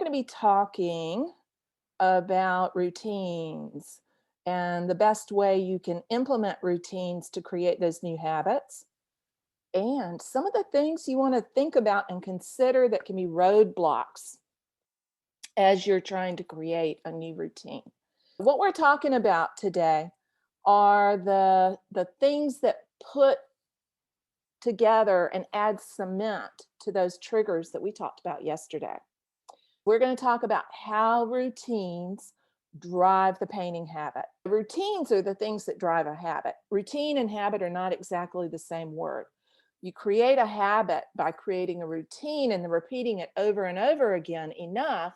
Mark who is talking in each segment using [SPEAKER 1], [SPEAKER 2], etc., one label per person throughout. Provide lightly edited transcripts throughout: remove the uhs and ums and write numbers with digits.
[SPEAKER 1] going to be talking about routines and the best way you can implement routines to create those new habits, and some of the things you want to think about and consider that can be roadblocks as you're trying to create a new routine. What we're talking about today are the things that put together and add cement to those triggers that we talked about yesterday. We're going to talk about how routines drive the painting habit. Routines are the things that drive a habit. Routine and habit are not exactly the same word. You create a habit by creating a routine and then repeating it over and over again enough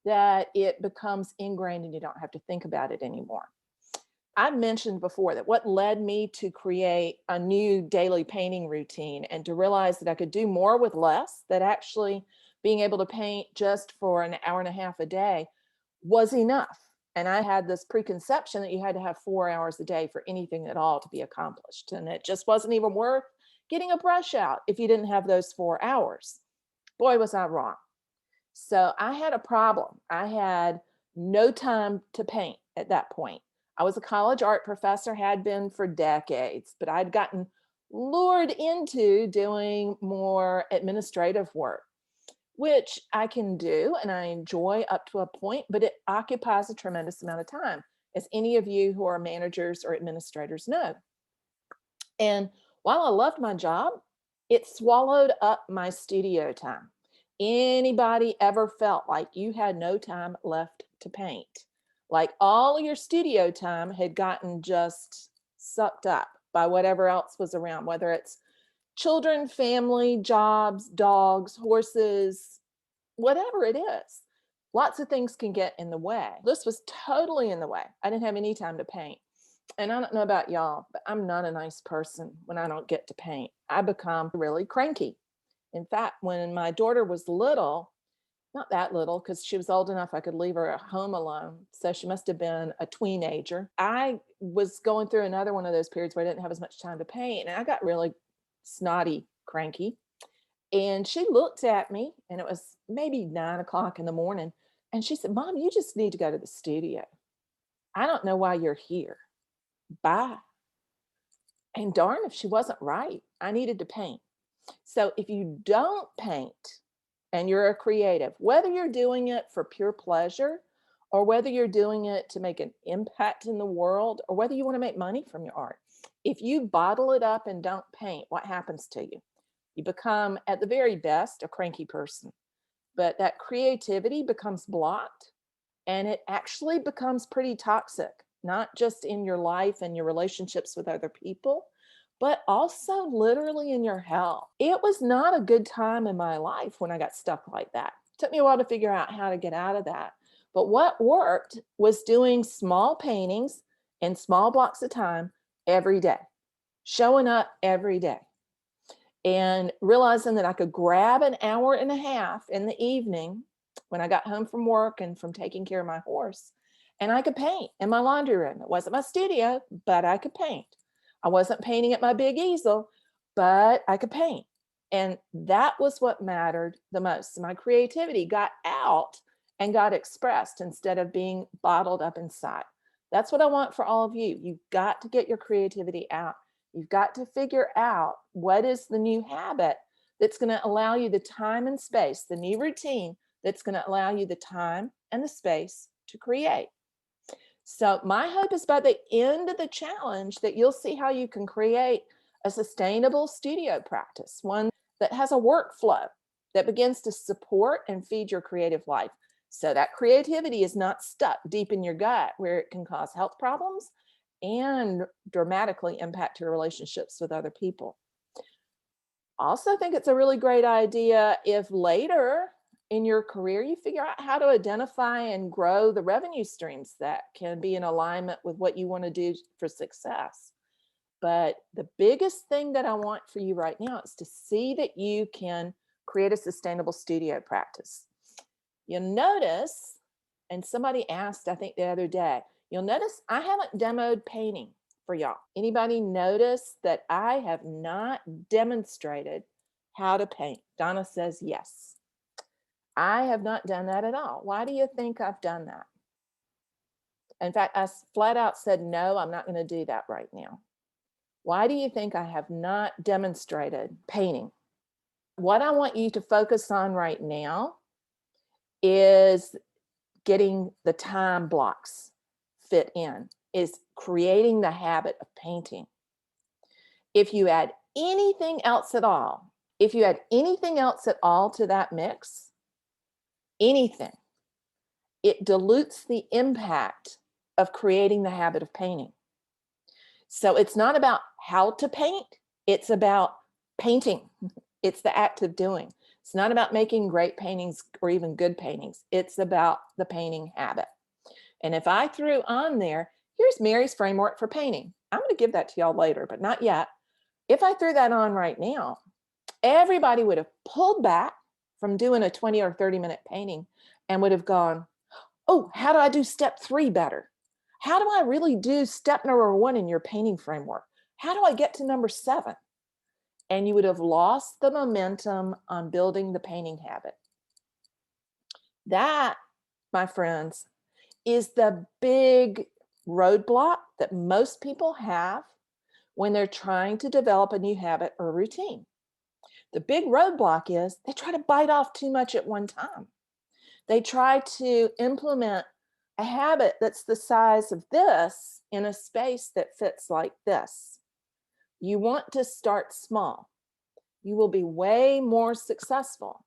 [SPEAKER 1] that it becomes ingrained and you don't have to think about it anymore. I've mentioned before that what led me to create a new daily painting routine and to realize that I could do more with less, that actually being able to paint just for an hour and a half a day was enough. And I had this preconception that you had to have 4 hours a day for anything at all to be accomplished. And it just wasn't even worth getting a brush out if you didn't have those 4 hours. Boy, was I wrong. So I had a problem. I had no time to paint at that point. I was a college art professor, had been for decades, but I'd gotten lured into doing more administrative work, which I can do and I enjoy up to a point, but it occupies a tremendous amount of time, as any of you who are managers or administrators know. And while I loved my job, it swallowed up my studio time. Anybody ever felt like you had no time left to paint? Like all of your studio time had gotten just sucked up by whatever else was around, whether it's children, family, jobs, dogs, horses, whatever it is. Lots of things can get in the way. This was totally in the way. I didn't have any time to paint. And I don't know about y'all, but I'm not a nice person when I don't get to paint. I become really cranky. In fact, when my daughter was little, not that little, because she was old enough I could leave her at home alone. So she must have been a teenager. I was going through another one of those periods where I didn't have as much time to paint. And I got really snotty, cranky. And she looked at me, and it was maybe 9 o'clock in the morning. And she said, "Mom, you just need to go to the studio. I don't know why you're here. Bye." And darn if she wasn't right. I needed to paint. So if you don't paint and you're a creative, whether you're doing it for pure pleasure or whether you're doing it to make an impact in the world or whether you want to make money from your art, if you bottle it up and don't paint, what happens to you? You become, at the very best, a cranky person. But that creativity becomes blocked and it actually becomes pretty toxic, not just in your life and your relationships with other people, but also literally in your health. It was not a good time in my life when I got stuck like that. It took me a while to figure out how to get out of that. But what worked was doing small paintings in small blocks of time every day, showing up every day, and realizing that I could grab an hour and a half in the evening when I got home from work and from taking care of my horse, and I could paint in my laundry room. It wasn't my studio, but I could paint. I wasn't painting at my big easel, but I could paint. And that was what mattered the most. My creativity got out and got expressed instead of being bottled up inside. That's what I want for all of you. You've got to get your creativity out. You've got to figure out what is the new habit that's going to allow you the time and space, the new routine that's going to allow you the time and the space to create. So my hope is by the end of the challenge that you'll see how you can create a sustainable studio practice, one that has a workflow that begins to support and feed your creative life. So that creativity is not stuck deep in your gut where it can cause health problems and dramatically impact your relationships with other people. Also think it's a really great idea if later in your career you figure out how to identify and grow the revenue streams that can be in alignment with what you want to do for success. But the biggest thing that I want for you right now is to see that you can create a sustainable studio practice. You'll notice, and somebody asked, I think the other day, you'll notice I haven't demoed painting for y'all. Anybody notice that I have not demonstrated how to paint? Donna says yes. I have not done that at all. Why do you think I've done that? In fact, flat out said, no, I'm not going to do that right now. Why do you think I have not demonstrated painting? What I want you to focus on right now is getting the time blocks fit in, is creating the habit of painting. If you add anything else at all, if you add anything else at all to that mix, anything, it dilutes the impact of creating the habit of painting. So it's not about how to paint, it's about painting. It's the act of doing. It's not about making great paintings or even good paintings. It's about the painting habit. And if I threw on there, here's Mary's framework for painting. I'm going to give that to y'all later, but not yet. If I threw that on right now, everybody would have pulled back from doing a 20 or 30-minute painting and would have gone, oh, how do I do step 3 better? How do I really do step number 1 in your painting framework? How do I get to number 7? And you would have lost the momentum on building the painting habit. That, my friends, is the big roadblock that most people have when they're trying to develop a new habit or routine. The big roadblock is they try to bite off too much at one time. They try to implement a habit that's the size of this in a space that fits like this. You want to start small. You will be way more successful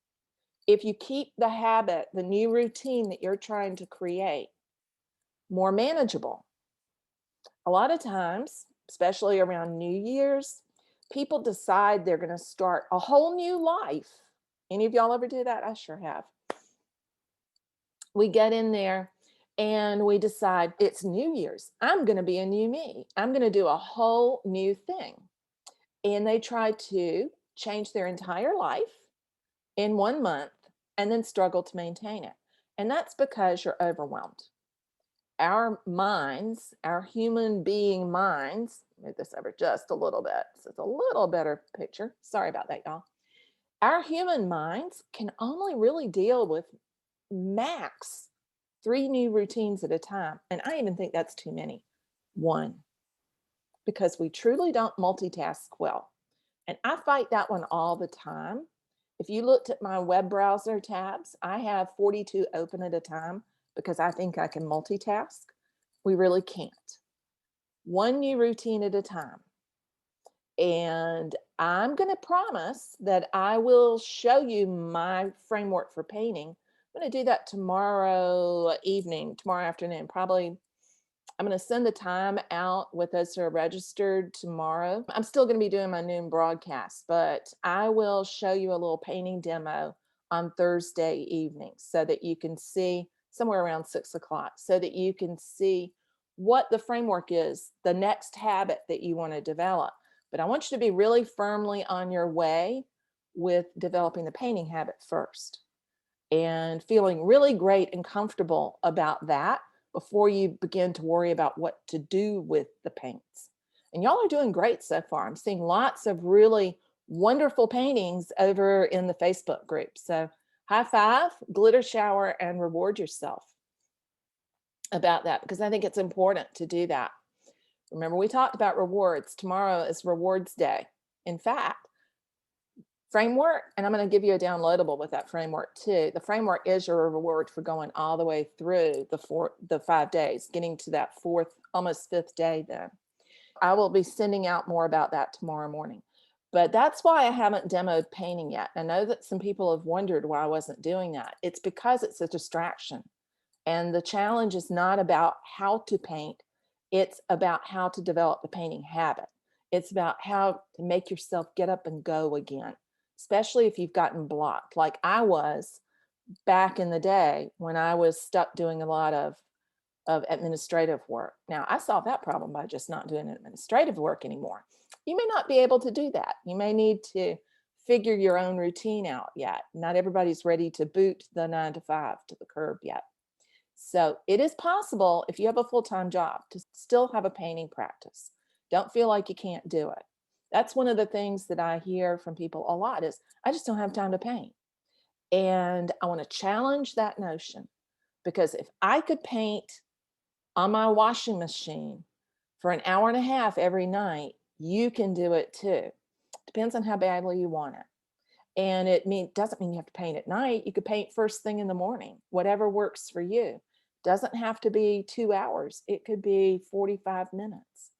[SPEAKER 1] if you keep the habit, the new routine that you're trying to create, more manageable. A lot of times, especially around New Year's, people decide they're going to start a whole new life. Any of y'all ever do that? I sure have. We get in there and we decide it's New Year's. I'm going to be a new me. I'm going to do a whole new thing. And they try to change their entire life in 1 month and then struggle to maintain it. And that's because you're overwhelmed. Our minds, our human being minds, move this over just a little bit so it's a little better picture. Sorry about that, y'all. Our human minds can only really deal with max 3 new routines at a time. And I even think that's too many. 1, because we truly don't multitask well. And I fight that one all the time. If you looked at my web browser tabs, I have 42 open at a time because I think I can multitask. We really can't. 1 new routine at a time. And I'm going to promise that I will show you my framework for painting. I'm going to do that tomorrow evening, tomorrow afternoon. Probably I'm going to send the time out with those who are registered tomorrow. I'm still going to be doing my noon broadcast, but I will show you a little painting demo on Thursday evening so that you can see somewhere around 6 o'clock, so that you can see what the framework is, the next habit that you want to develop. But I want you to be really firmly on your way with developing the painting habit first and feeling really great and comfortable about that before you begin to worry about what to do with the paints. And y'all are doing great so far. I'm seeing lots of really wonderful paintings over in the Facebook group. So high five, glitter shower, and reward yourself about that, because I think it's important to do that. Remember, we talked about rewards. Tomorrow is rewards day. In fact, framework, and I'm going to give you a downloadable with that framework too. The framework is your reward for going all the way through the 5 days, getting to that 4th, almost 5th day then. I will be sending out more about that tomorrow morning. But that's why I haven't demoed painting yet. I know that some people have wondered why I wasn't doing that. It's because it's a distraction. And the challenge is not about how to paint. It's about how to develop the painting habit. It's about how to make yourself get up and go again, especially if you've gotten blocked like I was back in the day when I was stuck doing a lot of administrative work. Now, I solved that problem by just not doing administrative work anymore. You may not be able to do that. You may need to figure your own routine out yet. Not everybody's ready to boot the 9 to 5 to the curb yet. So it is possible, if you have a full-time job, to still have a painting practice. Don't feel like you can't do it. That's one of the things that I hear from people a lot is, I just don't have time to paint. And I want to challenge that notion because if I could paint on my washing machine for an hour and a half every night, you can do it too. Depends on how badly you want it. And doesn't mean you have to paint at night. You could paint first thing in the morning, whatever works for you. Doesn't have to be 2 hours. It could be 45 minutes.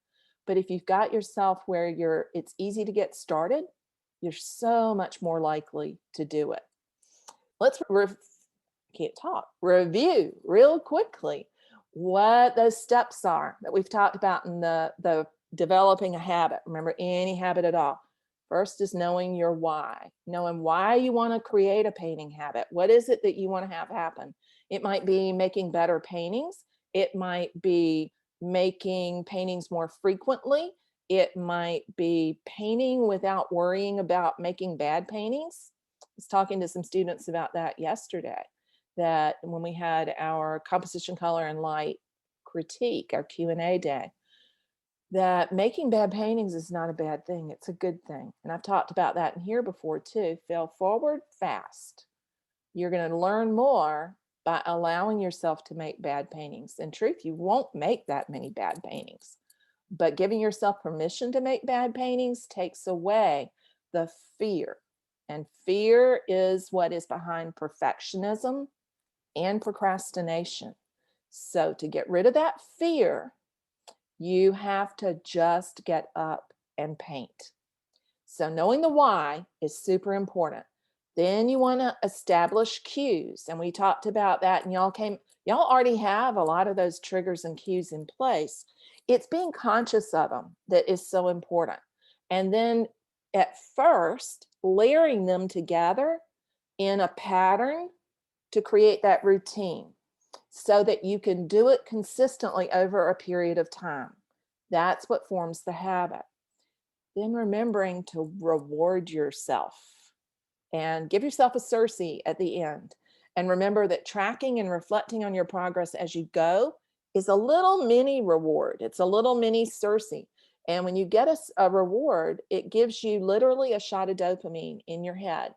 [SPEAKER 1] But if you've got yourself where it's easy to get started, you're so much more likely to do it. Let's can't talk. Review real quickly what those steps are that we've talked about in the developing a habit. Remember, any habit at all. First is knowing your why, knowing why you want to create a painting habit. What is it that you want to have happen? It might be making better paintings. It might be making paintings more frequently. It might be painting without worrying about making bad paintings. I was talking to some students about that yesterday, that when we had our composition, color, and light critique, our Q&A day, that making bad paintings is not a bad thing. It's a good thing. And I've talked about that in here before too. Fail forward fast. You're going to learn more by allowing yourself to make bad paintings. In truth, you won't make that many bad paintings, but giving yourself permission to make bad paintings takes away the fear. And fear is what is behind perfectionism and procrastination. So to get rid of that fear, you have to just get up and paint. So knowing the why is super important. Then you want to establish cues. And we talked about that, and y'all already have a lot of those triggers and cues in place. It's being conscious of them that is so important. And then at first, layering them together in a pattern to create that routine so that you can do it consistently over a period of time. That's what forms the habit. Then remembering to reward yourself and give yourself a Cersei at the end. And remember that tracking and reflecting on your progress as you go is a little mini reward. It's a little mini Cersei. And when you get a reward, it gives you literally a shot of dopamine in your head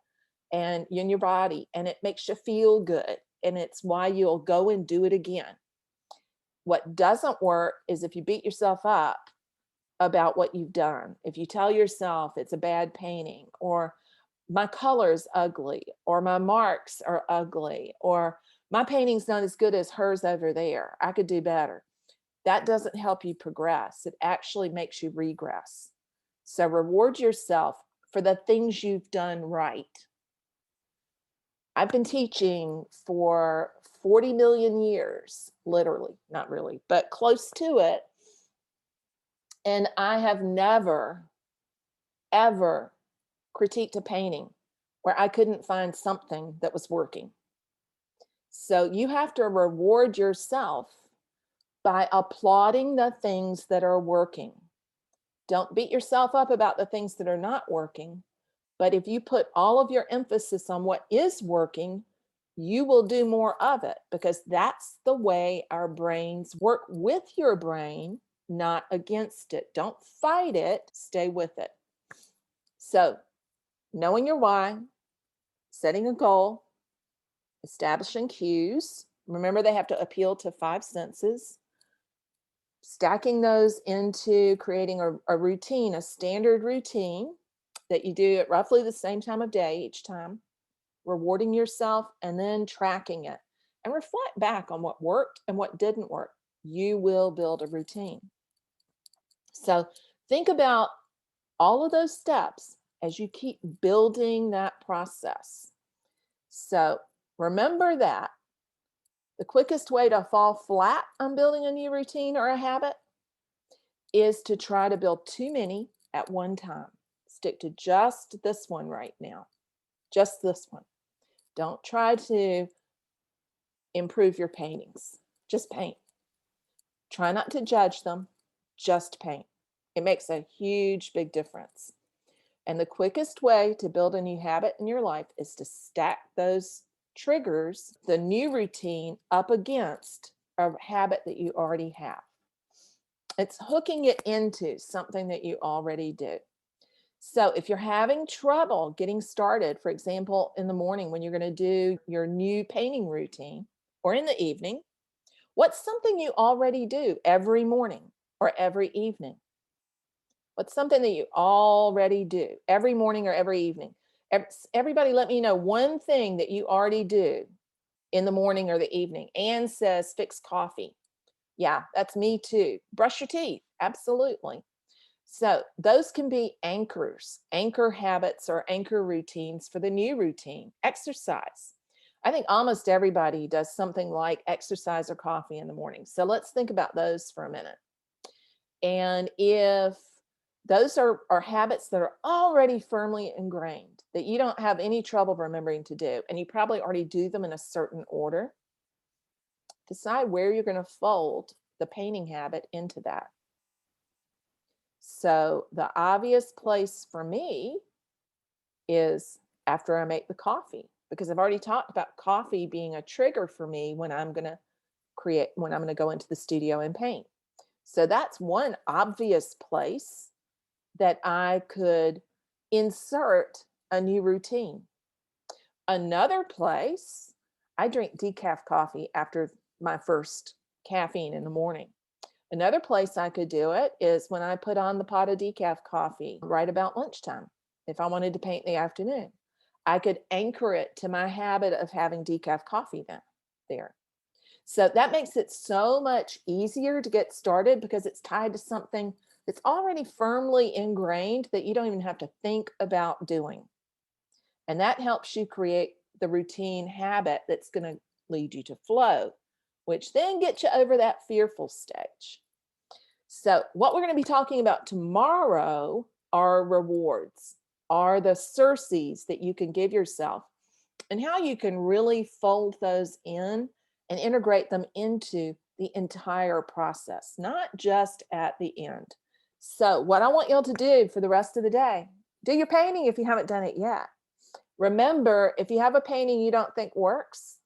[SPEAKER 1] and in your body, and it makes you feel good. And it's why you'll go and do it again. What doesn't work is if you beat yourself up about what you've done. If you tell yourself it's a bad painting, or my color's ugly, or my marks are ugly, or my painting's not as good as hers over there, I could do better. That doesn't help you progress. It actually makes you regress. So reward yourself for the things you've done right. I've been teaching for 40 million years, literally, not really, but close to it. And I have never, ever critiqued a painting where I couldn't find something that was working. So you have to reward yourself by applauding the things that are working. Don't beat yourself up about the things that are not working. But if you put all of your emphasis on what is working, you will do more of it, because that's the way our brains work. With your brain, not against it. Don't fight it, stay with it. So knowing your why, setting a goal, establishing cues. Remember, they have to appeal to 5 senses. Stacking those into creating a routine, a standard routine that you do at roughly the same time of day each time, rewarding yourself, and then tracking it. And reflect back on what worked and what didn't work. You will build a routine. So think about all of those steps as you keep building that process. So remember that the quickest way to fall flat on building a new routine or a habit is to try to build too many at one time. Stick to just this one right now, just this one. Don't try to improve your paintings. Just paint. Try not to judge them, just paint. It makes a huge, big difference. And the quickest way to build a new habit in your life is to stack those triggers, the new routine, up against a habit that you already have. It's hooking it into something that you already do. So if you're having trouble getting started, for example, in the morning when you're going to do your new painting routine or in the evening, what's something you already do every morning or every evening? What's something that you already do every morning or every evening? Everybody, let me know one thing that you already do in the morning or the evening. Anne says, fix coffee. Yeah, that's me too. Brush your teeth. Absolutely. So those can be anchors, anchor habits or anchor routines for the new routine. Exercise. I think almost everybody does something like exercise or coffee in the morning. So let's think about those for a minute. And if those are habits that are already firmly ingrained, that you don't have any trouble remembering to do, and you probably already do them in a certain order, decide where you're going to fold the painting habit into that. So the obvious place for me is after I make the coffee, because I've already talked about coffee being a trigger for me when I'm going to when I'm going to go into the studio and paint. So that's one obvious place that I could insert a new routine. Another place, I drink decaf coffee after my first caffeine in the morning. Another place I could do it is when I put on the pot of decaf coffee right about lunchtime. If I wanted to paint in the afternoon, I could anchor it to my habit of having decaf coffee then there. So that makes it so much easier to get started because it's tied to something that's already firmly ingrained that you don't even have to think about doing. And that helps you create the routine habit that's going to lead you to flow, which then gets you over that fearful stage. So, what we're going to be talking about tomorrow are rewards, are the surcease that you can give yourself, and how you can really fold those in and integrate them into the entire process, not just at the end. So, what I want y'all to do for the rest of the day, do your painting if you haven't done it yet. Remember, if you have a painting you don't think works,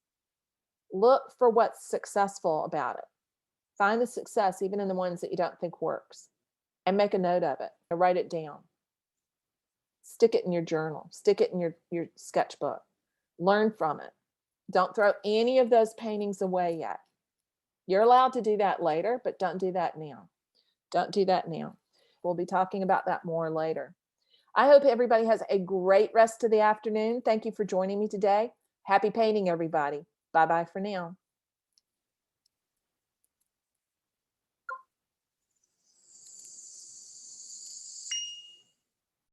[SPEAKER 1] look for what's successful about it. Find the success even in the ones that you don't think works and make a note of it or write it down. Stick it in your journal, stick it in your sketchbook. Learn from it. Don't throw any of those paintings away yet. You're allowed to do that later, but don't do that now. Don't do that now. We'll be talking about that more later. I hope everybody has a great rest of the afternoon. Thank you for joining me today. Happy painting, everybody. Bye-bye for now.